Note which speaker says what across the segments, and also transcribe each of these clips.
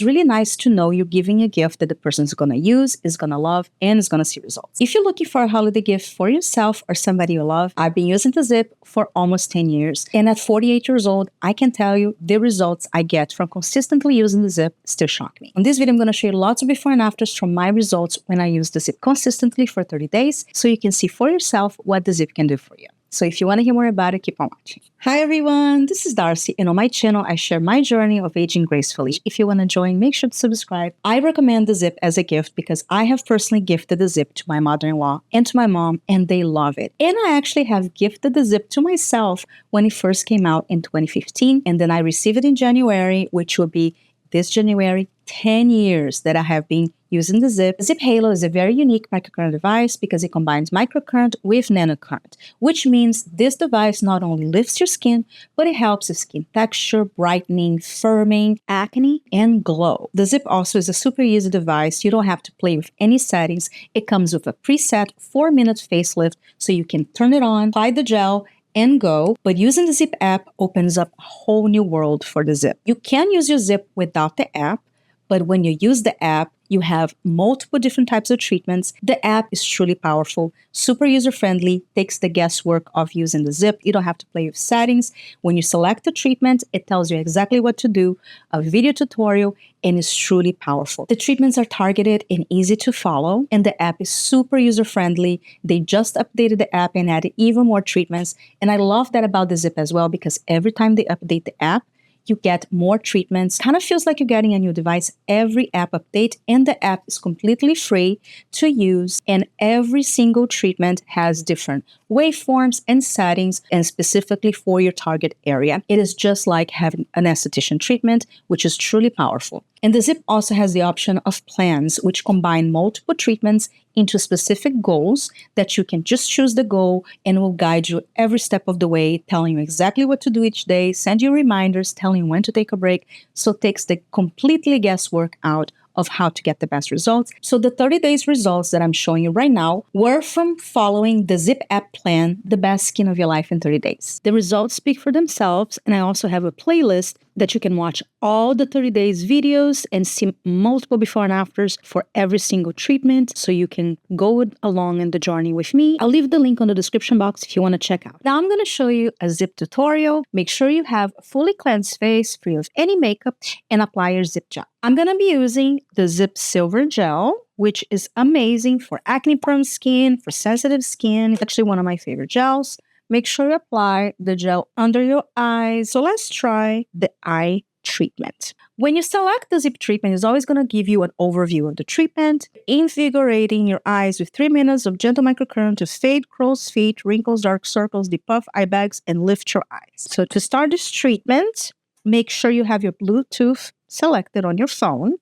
Speaker 1: It's really nice to know you're giving a gift that the person's going to use, is going to love, and is going to see results. If you're looking for a holiday gift for yourself or somebody you love, I've been using the ZIIP for almost 10 years. And at 48 years old, I can tell you the results I get from consistently using the ZIIP still shock me. In this video, I'm going to show you lots of before and afters from my results when I use the ZIIP consistently for 30 days, so you can see for yourself what the ZIIP can do for you. So if you want to hear more about it, keep on watching. Hi everyone, this is Darcy, and on my channel, I share my journey of aging gracefully. If you want to join, make sure to subscribe. I recommend the ZIIP as a gift because I have personally gifted the ZIIP to my mother-in-law and to my mom, and they love it. And I actually have gifted the ZIIP to myself when it first came out in 2015, and then I received it in January, which will be this January, 10 years that I have been using the ZIIP. The ZIIP Halo is a very unique microcurrent device because it combines microcurrent with nanocurrent, which means this device not only lifts your skin, but it helps with skin texture, brightening, firming, acne, and glow. The ZIIP also is a super easy device. You don't have to play with any settings. It comes with a preset 4-minute facelift, so you can turn it on, apply the gel, and go. But using the ZIIP app opens up a whole new world for the ZIIP. You can use your ZIIP without the app, but when you use the app, you have multiple different types of treatments. The app is truly powerful, super user-friendly, takes the guesswork of using the ZIIP. You don't have to play with settings. When you select the treatment, it tells you exactly what to do, a video tutorial, and is truly powerful. The treatments are targeted and easy to follow, and the app is super user-friendly. They just updated the app and added even more treatments, and I love that about the ZIIP as well, because every time they update the app, you get more treatments. Kind of feels like you're getting a new device every app update, and the app is completely free to use, and every single treatment has different waveforms and settings, and specifically for your target area. It is just like having an esthetician treatment, which is truly powerful. And the ZIIP also has the option of plans, which combine multiple treatments into specific goals that you can just choose the goal, and will guide you every step of the way, telling you exactly what to do each day, send you reminders, telling you when to take a break. So it takes the completely guesswork out of how to get the best results. So the 30 days results that I'm showing you right now were from following the ZIIP app plan, the best skin of your life in 30 days. The results speak for themselves, and I also have a playlist that you can watch all the 30 days videos and see multiple before and afters for every single treatment, so you can go along in the journey with me. I'll leave the link on the description box if you want to check out. Now I'm going to show you a ZIIP tutorial. Make sure you have a fully cleansed face, free of any makeup, and apply your ZIIP gel. I'm going to be using the ZIIP Silver Gel, which is amazing for acne-prone skin, for sensitive skin. It's actually one of my favorite gels. Make sure you apply the gel under your eyes. So let's try the eye treatment. When you select the ZIIP treatment, it's always going to give you an overview of the treatment, invigorating your eyes with 3 minutes of gentle microcurrent to fade crow's feet, wrinkles, dark circles, depuff eye bags, and lift your eyes. So to start this treatment, make sure you have your Bluetooth selected on your phone.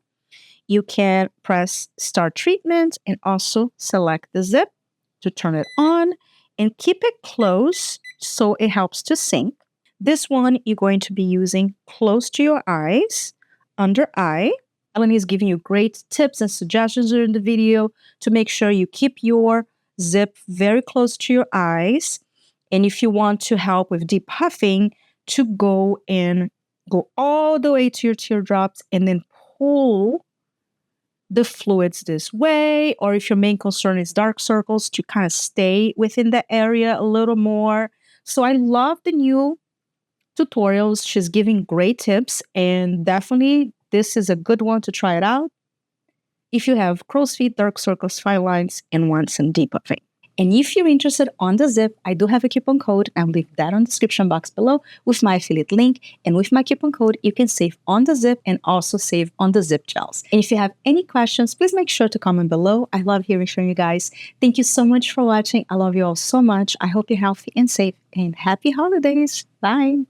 Speaker 1: You can press Start Treatment and also select the ZIIP to turn it on, and keep it close so it helps to sync. This one you're going to be using close to your eyes, under eye. Melanie is giving you great tips and suggestions during the video to make sure you keep your ZIIP very close to your eyes. And if you want to help with depuffing, to go all the way to your teardrops and then pull the fluids this way, or if your main concern is dark circles, to kind of stay within the area a little more. So I love the new tutorials. She's giving great tips, and definitely this is a good one to try it out if you have crow's feet, dark circles, fine lines, and want some depuffing. And if you're interested on the ZIIP, I do have a coupon code. I'll leave that on the description box below with my affiliate link. And with my coupon code, you can save on the ZIIP and also save on the ZIIP gels. And if you have any questions, please make sure to comment below. I love hearing from you guys. Thank you so much for watching. I love you all so much. I hope you're healthy and safe, and happy holidays. Bye.